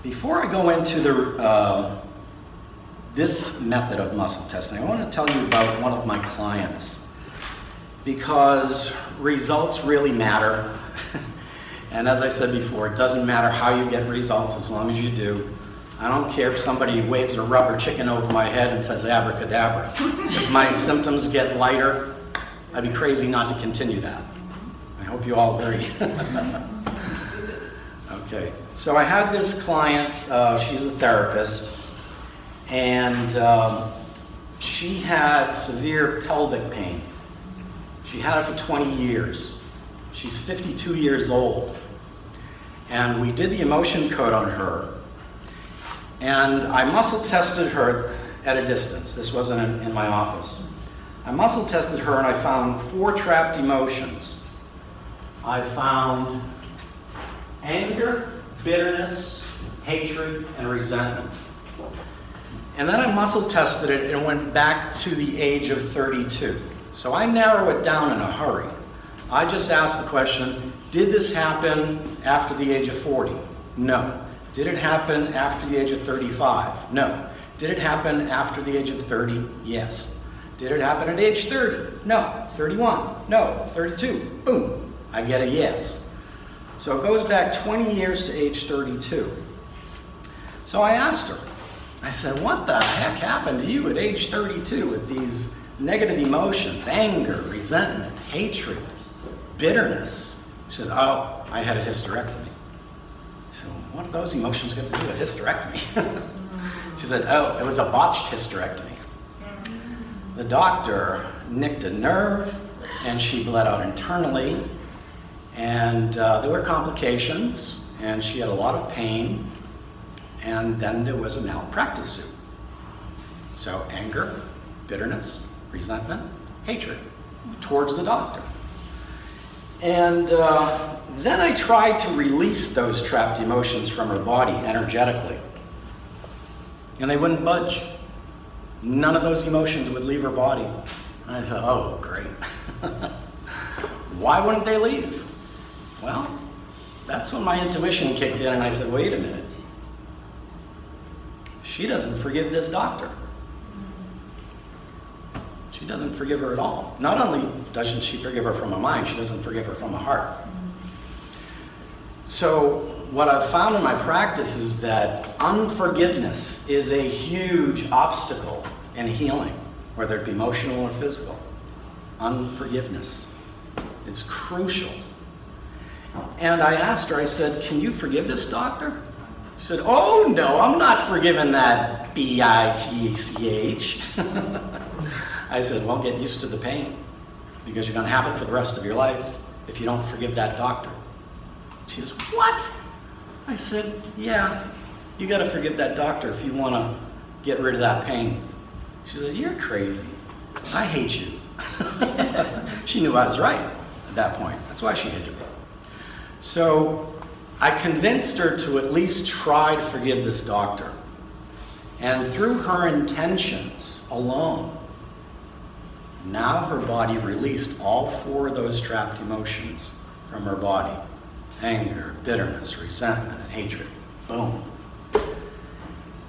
Before I go into this method of muscle testing, I want to tell you about one of my clients, because results really matter. And as I said before, it doesn't matter how you get results as long as you do. I don't care if somebody waves a rubber chicken over my head and says abracadabra. If my symptoms get lighter, I'd be crazy not to continue that. I hope you all agree. Okay, so I had this client, she's a therapist, and she had severe pelvic pain. She had it for 20 years. She's 52 years old. And we did the emotion code on her, and I muscle tested her at a distance. This wasn't in my office. I muscle tested her and I found 4 trapped emotions. I found anger, bitterness, hatred, and resentment. And then I muscle tested it and went back to the age of 32. So I narrow it down in a hurry. I just asked the question, did this happen after the age of 40? No. Did it happen after the age of 35? No. Did it happen after the age of 30? Yes. Did it happen at age 30? No. 31? No. 32? Boom. I get a yes. So it goes back 20 years to age 32. So I asked her, I said, what the heck happened to you at age 32 with these negative emotions, anger, resentment, hatred, bitterness? She says, oh, I had a hysterectomy. I said, well, what do those emotions got to do with hysterectomy? She said, oh, it was a botched hysterectomy. The doctor nicked a nerve and she bled out internally. And there were complications, and she had a lot of pain, and then there was a malpractice suit. So anger, bitterness, resentment, hatred towards the doctor. And then I tried to release those trapped emotions from her body energetically, and they wouldn't budge. None of those emotions would leave her body. And I said, oh, great. Why wouldn't they leave? Well, that's when my intuition kicked in and I said, wait a minute. She doesn't forgive this doctor. She doesn't forgive her at all. Not only doesn't she forgive her from her mind, she doesn't forgive her from her heart. So what I've found in my practice is that unforgiveness is a huge obstacle in healing, whether it be emotional or physical. Unforgiveness. It's crucial. And I asked her, I said, can you forgive this doctor? She said, oh no, I'm not forgiving that B-I-T-C-H. I said, well, get used to the pain, because you're going to have it for the rest of your life if you don't forgive that doctor. She says, what? I said, yeah, you got to forgive that doctor if you want to get rid of that pain. She said, you're crazy. I hate you. She knew I was right at that point. That's why she hated me. So I convinced her to at least try to forgive this doctor. And through her intentions alone, now her body released all 4 of those trapped emotions from her body. Anger, bitterness, resentment, and hatred. Boom.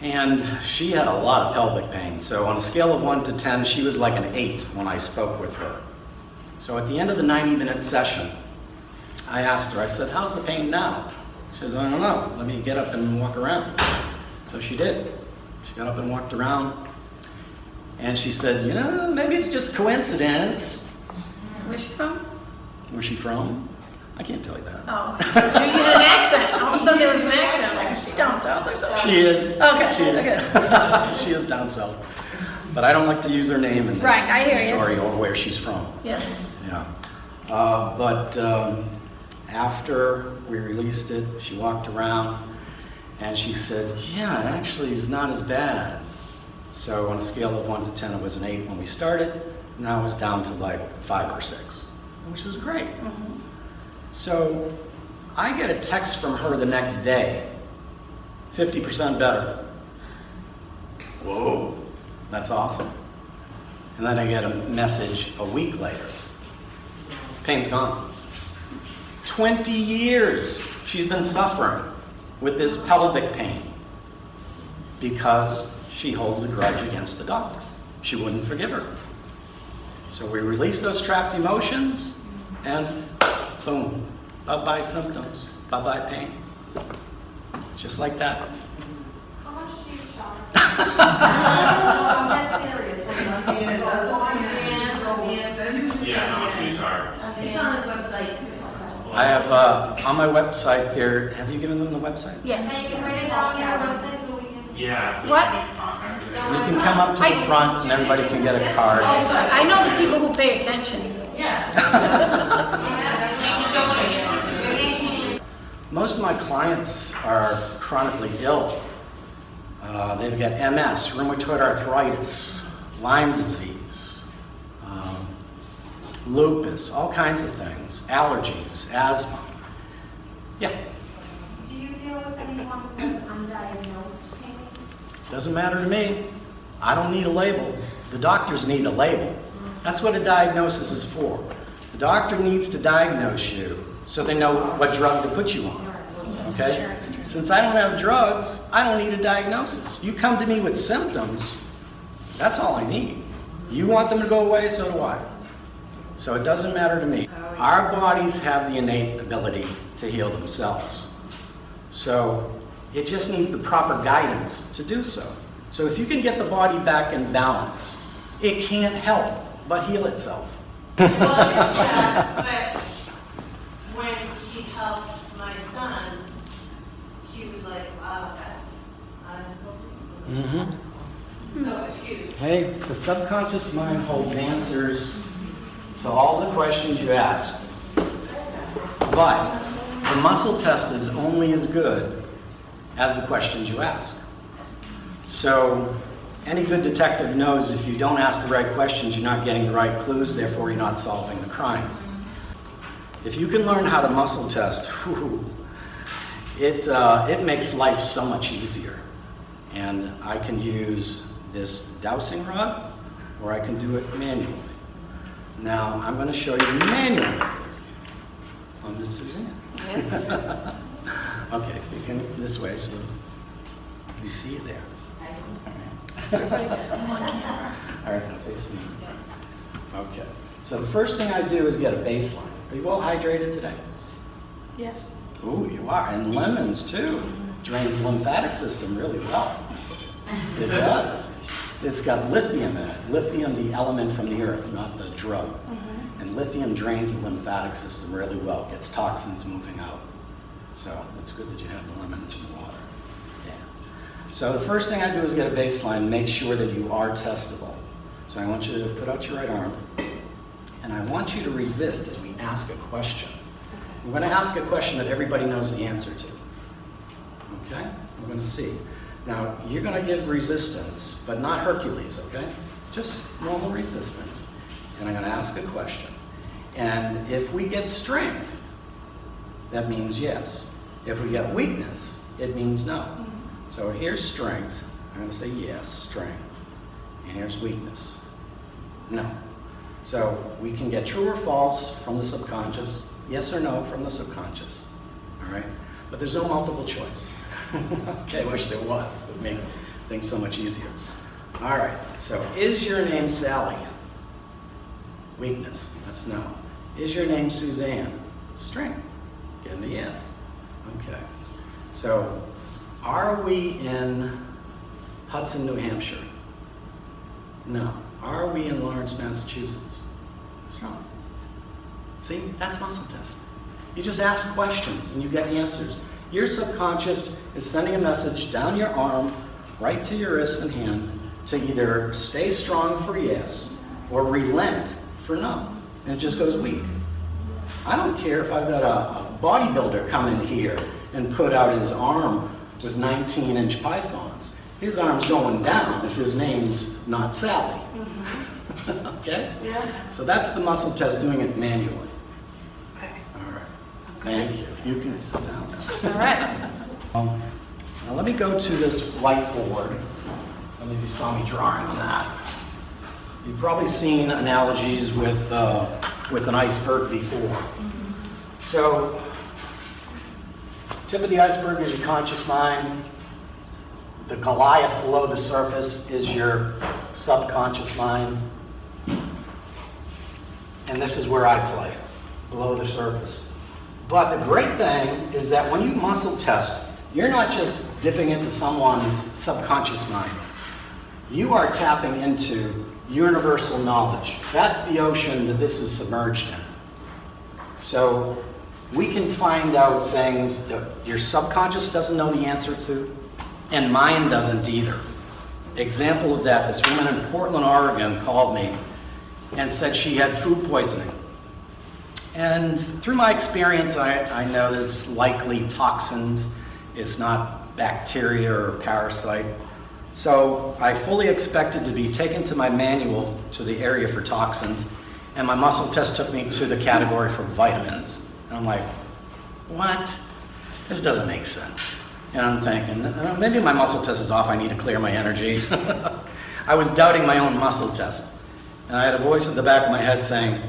And she had a lot of pelvic pain. So on a scale of 1 to 10, she was like an 8 when I spoke with her. So at the end of the 90-minute session, I asked her, I said, how's the pain now? She says, I don't know, let me get up and walk around. So she did. She got up and walked around. And she said, you know, maybe it's just coincidence. Where's she from? Where's she from? I can't tell you that. Oh, you had an accent. All of a sudden there was an accent. Like, is she down south or something? She is. Okay, she is. okay. She is down south. But I don't like to use her name in this I hear story you. or where she's from. Yeah. Yeah. After we released it, she walked around and she said, yeah, it actually is not as bad. So on a scale of 1 to 10, it was an 8 when we started. Now it's down to like 5 or 6, which was great. Mm-hmm. So I get a text from her the next day, 50% better. Whoa, that's awesome. And then I get a message a week later. Pain's gone. 20 years she's been suffering with this pelvic pain because she holds a grudge against the doctor. She wouldn't forgive her. So we release those trapped emotions and boom, bye-bye symptoms, bye-bye pain. Just like that. How much do you charge? I'm dead serious. Yeah, how much do you charge? It's on his website. I have, on my website there, have you given them the website? Yes. Hey, you can write it down on your website so we can. Yeah. So What? we can contact her. You can come up to the front and everybody can get a card. I know the people who pay attention. Most of my clients are chronically ill. They've got MS, rheumatoid arthritis, Lyme disease, lupus, all kinds of things, allergies, asthma. Yeah, Do you deal with anyone who has undiagnosed pain? doesn't matter to me. I don't need a label. The doctors need a label. That's what a diagnosis is for. The doctor needs to diagnose you so they know what drug to put you on. Okay? Since I don't have drugs, I don't need a diagnosis. You come to me with symptoms, that's all I need. You want them to go away, so do I. So it doesn't matter to me. Our bodies have the innate ability to heal themselves. So it just needs the proper guidance to do so. So if you can get the body back in balance, it can't help but heal itself. Well, yeah, but when he helped my son, he was like, wow, that's unbelievable. So it's huge. Hey, the subconscious mind holds answers to all the questions you ask. But the muscle test is only as good as the questions you ask. So any good detective knows if you don't ask the right questions, you're not getting the right clues, therefore you're not solving the crime. If you can learn how to muscle test, whew, it makes life so much easier. And I can use this dowsing rod, or I can do it manually. Now, I'm going to show you the manual method on Miss Suzanne. Yes. Okay, if you can, this way, so you can see it there. All right, now face me. Okay, so the first thing I do is get a baseline. Are you well hydrated today? Yes. Ooh, you are, and lemons too. Drains the lymphatic system really well. It does. It's got lithium in it. Lithium, the element from the earth, not the drug. And lithium drains the lymphatic system really well, gets toxins moving out. So it's good that you have the lemons in the water. Yeah. So the first thing I do is get a baseline, make sure that you are testable. So I want you to put out your right arm, and I want you to resist as we ask a question. We're going to ask a question that everybody knows the answer to. Okay? We're going to see. Now, you're going to give resistance, but not Hercules, okay? Just normal resistance. And I'm going to ask a question. And if we get strength, that means yes. If we get weakness, it means no. So here's strength. I'm going to say yes, strength. And here's weakness. No. So we can get true or false from the subconscious, yes or no from the subconscious. All right? But there's no multiple choice. Okay, I wish there was. It would make things so much easier. All right, so is your name Sally? Weakness, that's no. Is your name Suzanne? Strength, getting a yes. Okay, so are we in Hudson, New Hampshire? No. Are we in Lawrence, Massachusetts? Strong. See, that's muscle testing. You just ask questions and you get answers. Your subconscious is sending a message down your arm, right to your wrist and hand, to either stay strong for yes, or relent for no. And it just goes weak. I don't care if I've got a bodybuilder come in here and put out his arm with 19-inch pythons. His arm's going down if his name's not Sally. Okay? Yeah. So that's the muscle test, doing it manually. Okay. All right. Thank you. You can sit down. All right. Now let me go to this whiteboard. Some of you saw me drawing on that. You've probably seen analogies with an iceberg before. So, tip of the iceberg is your conscious mind. The Goliath below the surface is your subconscious mind. And this is where I play, below the surface. But the great thing is that when you muscle test, you're not just dipping into someone's subconscious mind. You are tapping into universal knowledge. That's the ocean that this is submerged in. So we can find out things that your subconscious doesn't know the answer to, and mine doesn't either. Example of that, this woman in Portland, Oregon called me and said she had food poisoning. And through my experience, I know that it's likely toxins. It's not bacteria or parasite. So I fully expected to be taken to my manual to the area for toxins, and my muscle test took me to the category for vitamins. And I'm like, what? This doesn't make sense. And I'm thinking, maybe my muscle test is off, I need to clear my energy. I was doubting my own muscle test. And I had a voice at the back of my head saying,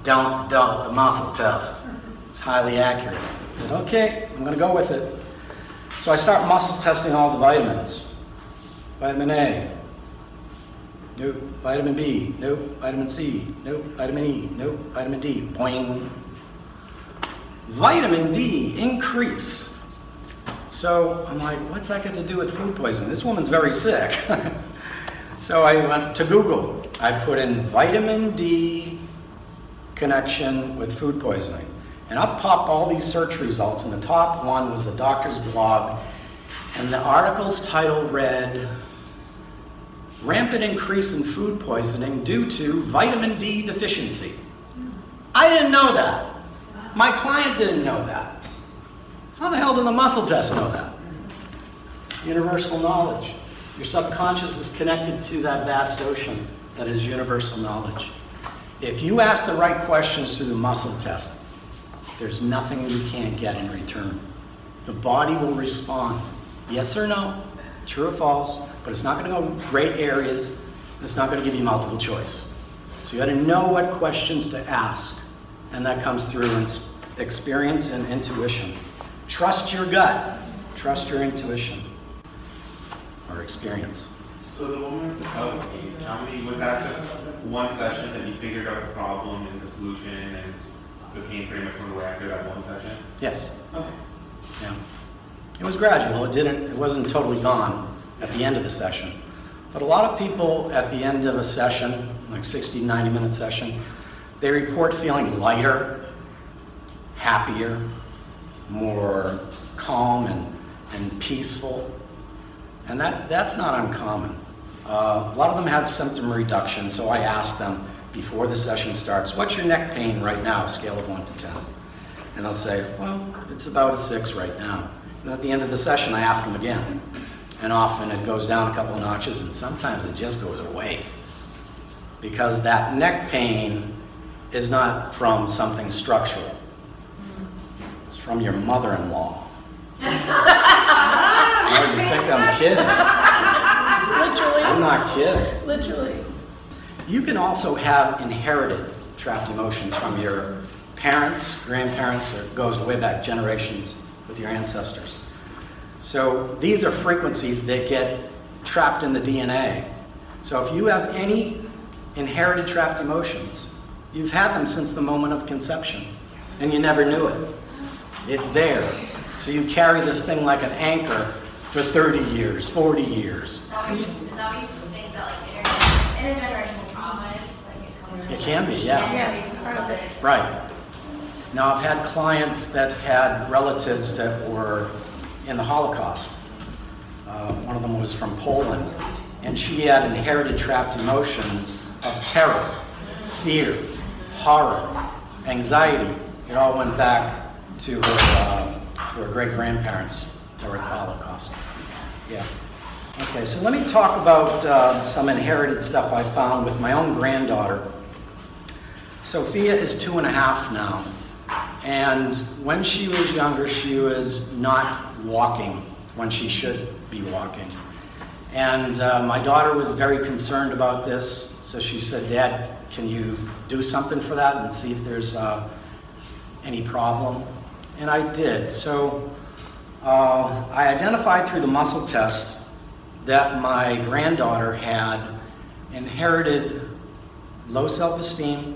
don't doubt the muscle test. It's highly accurate. I said, okay, I'm gonna go with it. So I start muscle testing all the vitamins. Vitamin A, nope. Vitamin B, nope. Vitamin C, nope. Vitamin E, nope. Vitamin D, boing. Vitamin D increase. So I'm like, what's that got to do with food poisoning? This woman's very sick. So I went to Google. I put in vitamin D connection with food poisoning. And up popped all these search results, and the top one was the doctor's blog. And the article's title read, Rampant Increase in Food Poisoning Due to Vitamin D Deficiency. I didn't know that. My client didn't know that. How the hell did the muscle test know that? Universal knowledge. Your subconscious is connected to that vast ocean that is universal knowledge. If you ask the right questions through the muscle test, there's nothing you can't get in return. The body will respond. Yes or no, true or false, but it's not going to go gray areas. It's not going to give you multiple choice. So you got to know what questions to ask, and that comes through in experience and intuition. Trust your gut. Trust your intuition or experience. So the woman with the pelvic pain, how many, was that just one session that you figured out the problem and the solution, and the pain pretty much went away after that one session? Yes. Okay. Yeah. It was gradual. It wasn't totally gone at the end of the session. But a lot of people at the end of a session, like 60, 90-minute session, they report feeling lighter, happier, more calm and peaceful. And that's not uncommon. A lot of them have symptom reduction, so I ask them before the session starts, what's your neck pain right now, scale of 1 to 10? And they'll say, well, it's about a 6 right now. And at the end of the session, I ask them again. And often it goes down a couple of notches, and sometimes it just goes away. Because that neck pain is not from something structural. It's from your mother-in-law. Oh, you think I'm kidding? Literally. I'm not kidding. Literally. You can also have inherited trapped emotions from your parents, grandparents, or it goes way back generations with your ancestors. So these are frequencies that get trapped in the DNA. So if you have any inherited trapped emotions, you've had them since the moment of conception, and you never knew it. It's there. So you carry this thing like an anchor for 30 years, 40 years. Is that what you think that like intergenerational trauma is? Like it comes It can be, yeah. Yeah, part of it. Right. Now, I've had clients that had relatives that were in the Holocaust. One of them was from Poland, and she had inherited trapped emotions of terror, fear, horror, anxiety. It all went back to her great-grandparents that were at the Holocaust. Yeah. Okay, so let me talk about some inherited stuff I found with my own granddaughter. Sophia is 2.5 now, And when she was younger, she was not walking when she should be walking. And my daughter was very concerned about this, so she said, "Dad, can you do something for that and see if there's any problem?" And I did. So I identified through the muscle test that my granddaughter had inherited low self-esteem,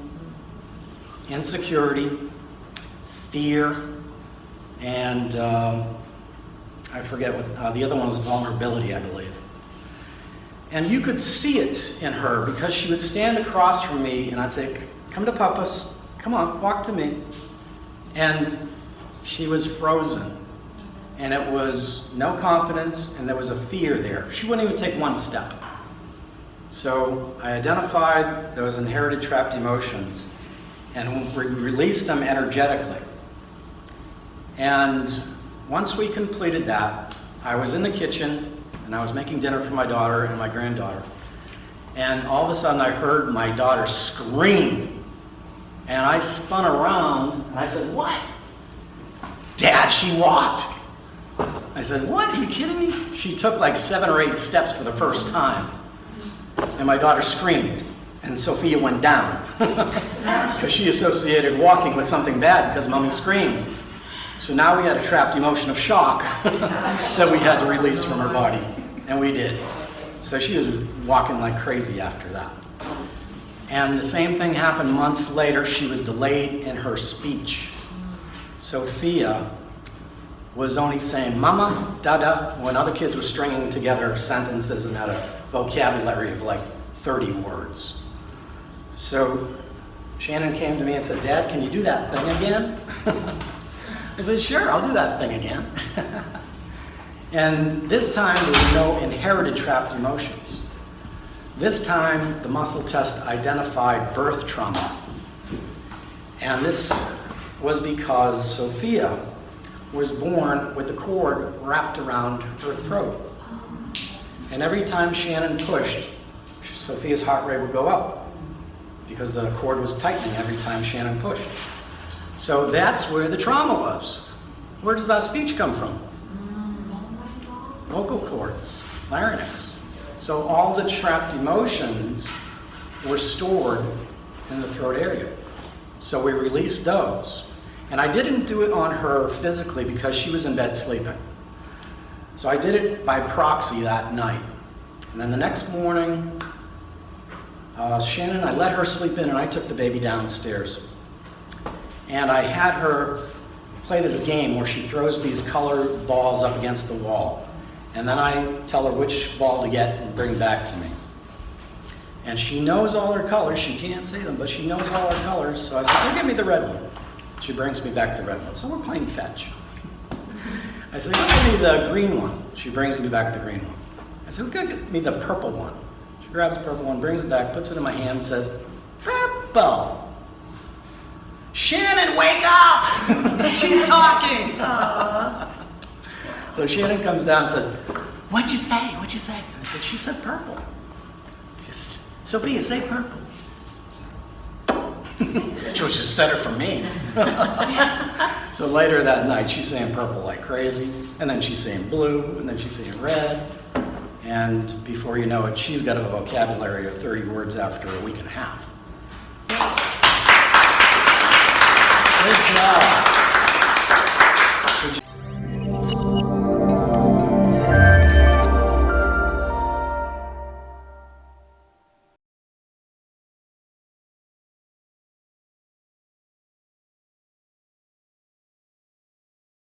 insecurity, fear, and I forget what the other one was, vulnerability, I believe. And you could see it in her because she would stand across from me and I'd say, "Come to Papa's, come on, walk to me." And she was frozen. And it was no confidence and there was a fear there. She wouldn't even take one step. So I identified those inherited trapped emotions and we released them energetically. And once we completed that, I was in the kitchen and I was making dinner for my daughter and my granddaughter. And all of a sudden I heard my daughter scream. And I spun around and I said, "What?" "Dad, she walked." I said, "What? Are you kidding me?" She took like 7 or 8 steps for the first time. And my daughter screamed. And Sophia went down. Because she associated walking with something bad because Mommy screamed. So now we had a trapped emotion of shock that we had to release from her body. And we did. So she was walking like crazy after that. And the same thing happened months later. She was delayed in her speech. Sophia was only saying mama, dada, when other kids were stringing together sentences and had a vocabulary of like 30 words. So Shannon came to me and said, "Dad, can you do that thing again?" I said, "Sure, I'll do that thing again." And this time there were no inherited trapped emotions. This time the muscle test identified birth trauma. And this was because Sophia was born with the cord wrapped around her throat. And every time Shannon pushed, Sophia's heart rate would go up because the cord was tightening every time Shannon pushed. So that's where the trauma was. Where does that speech come from? Vocal cords, larynx. So all the trapped emotions were stored in the throat area. So we released those. And I didn't do it on her physically because she was in bed sleeping. So I did it by proxy that night. And then the next morning, Shannon, I let her sleep in and I took the baby downstairs. And I had her play this game where she throws these colored balls up against the wall. And then I tell her which ball to get and bring back to me. And she knows all her colors. She can't say them, but she knows all her colors. So I said, "Go get me the red one." She brings me back the red one. So we're playing fetch. I said, "Go get me the green one." She brings me back the green one. I said, "Go get me the purple one." She grabs the purple one, brings it back, puts it in my hand, and says, "Purple." "Shannon, wake up!" She's talking. So Shannon comes down and says, "What'd you say? What'd you say?" I said, "She said purple." She says, "Sophia, say purple." She just said it for me. So later that night, she's saying purple like crazy, and then she's saying blue, and then she's saying red. And before you know it, she's got a vocabulary of 30 words after a week and a half. Good job.